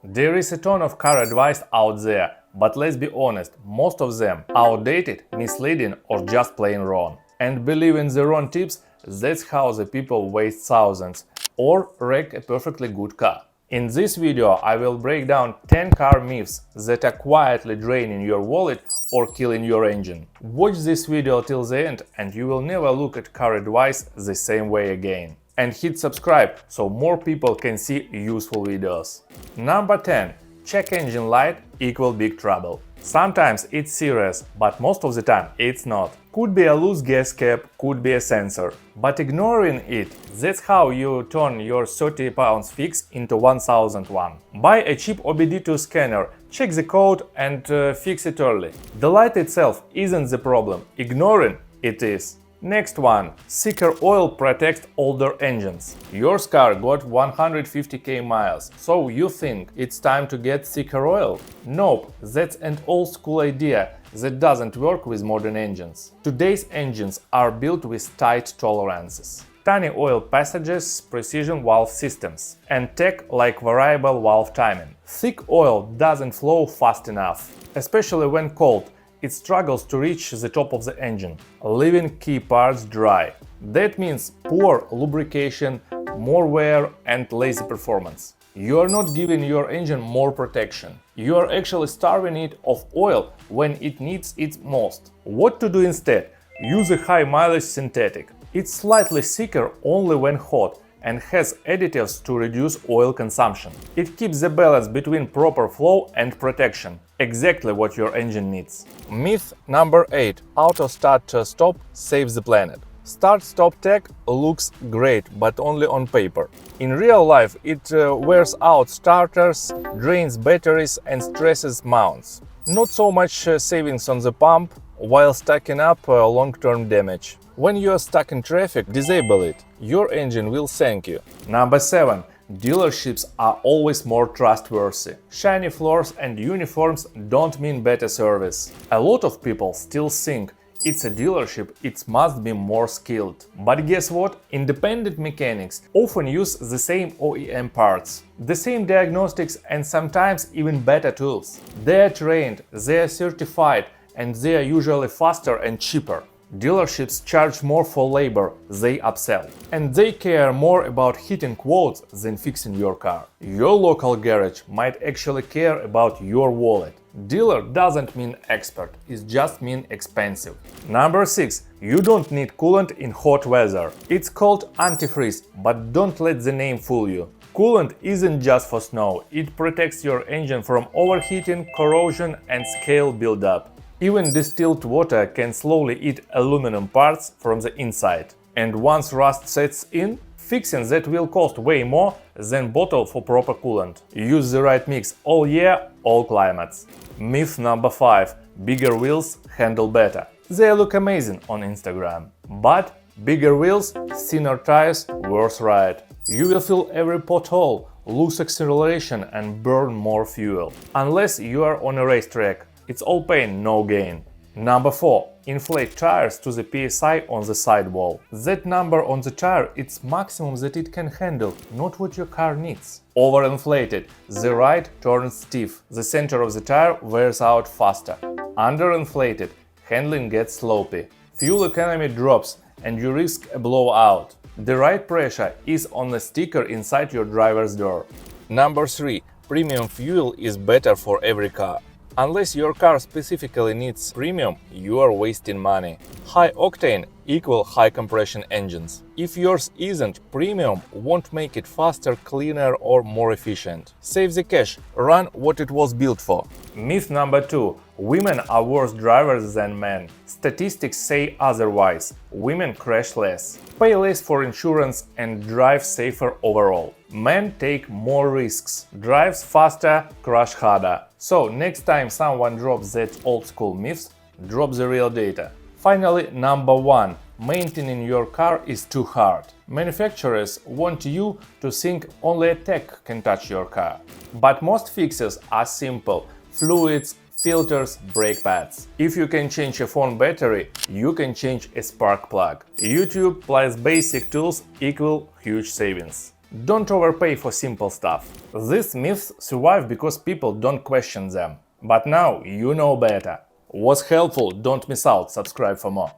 There is a ton of car advice out there, but let's be honest, most of them outdated, misleading or just plain wrong. And believing the wrong tips, that's how the people waste thousands or wreck a perfectly good car. In this video, I will break down 10 car myths that are quietly draining your wallet or killing your engine. Watch this video till the end and you will never look at car advice the same way again. And hit subscribe so more people can see useful videos. Number 10. Check engine light equal big trouble. Sometimes it's serious, but most of the time it's not. Could be a loose gas cap, could be a sensor. But ignoring it, that's how you turn your 30 pounds fix into 1001. Buy a cheap OBD2 scanner, check the code and fix it early. The light itself isn't the problem, ignoring it is. Next one. Thicker oil protects older engines. Your car got 150k miles, so you think it's time to get thicker oil? Nope, that's an old school idea that doesn't work with modern engines. Today's engines are built with tight tolerances. Tiny oil passages, precision valve systems, and tech like variable valve timing. Thick oil doesn't flow fast enough, especially when cold. It struggles to reach the top of the engine, leaving key parts dry. That means poor lubrication, more wear and lazy performance. You are not giving your engine more protection. You are actually starving it of oil when it needs it most. What to do instead? Use a high mileage synthetic. It's slightly thicker only when hot and has additives to reduce oil consumption. It keeps the balance between proper flow and protection, exactly what your engine needs. Myth number 8. Auto start-stop saves the planet. Start-stop tech looks great, but only on paper. In real life, it wears out starters, drains batteries and stresses mounts. Not so much savings on the pump, while stacking up long-term damage. When you are stuck in traffic, disable it. Your engine will thank you. Number 7. Dealerships are always more trustworthy. Shiny floors and uniforms don't mean better service. A lot of people still think it's a dealership, it must be more skilled. But guess what? Independent mechanics often use the same OEM parts, the same diagnostics and sometimes even better tools. They are trained, they are certified, and they are usually faster and cheaper. Dealerships charge more for labor, they upsell. And they care more about hitting quotes than fixing your car. Your local garage might actually care about your wallet. Dealer doesn't mean expert, it just means expensive. Number 6. You don't need coolant in hot weather. It's called antifreeze, but don't let the name fool you. Coolant isn't just for snow, it protects your engine from overheating, corrosion and scale buildup. Even distilled water can slowly eat aluminum parts from the inside. And once rust sets in, fixing that will cost way more than bottle for proper coolant. Use the right mix all year, all climates. Myth number 5. Bigger wheels handle better. They look amazing on Instagram. But bigger wheels, thinner tires, worse ride. You will fill every pothole, lose acceleration and burn more fuel. Unless you are on a racetrack. It's all pain, no gain. Number 4. Inflate tires to the PSI on the sidewall. That number on the tire is maximum that it can handle, not what your car needs. Overinflated, the ride turns stiff, the center of the tire wears out faster. Underinflated, handling gets sloppy. Fuel economy drops and you risk a blowout. The right pressure is on the sticker inside your driver's door. Number 3. Premium fuel is better for every car. Unless your car specifically needs premium, you are wasting money. High octane equal high compression engines. If yours isn't, premium won't make it faster, cleaner or more efficient. Save the cash, run what it was built for. Myth number 2. Women are worse drivers than men. Statistics say otherwise. Women crash less, pay less for insurance and drive safer overall. Men take more risks, drives faster, crash harder. So next time someone drops that old school myths, drop the real data. Finally, number 1. Maintaining your car is too hard. Manufacturers want you to think only a tech can touch your car. But most fixes are simple: fluids, filters, brake pads. If you can change a phone battery, you can change a spark plug. YouTube plus basic tools equal huge savings. Don't overpay for simple stuff. These myths survive because people don't question them. But now you know better. Was helpful? Don't miss out. Subscribe for more.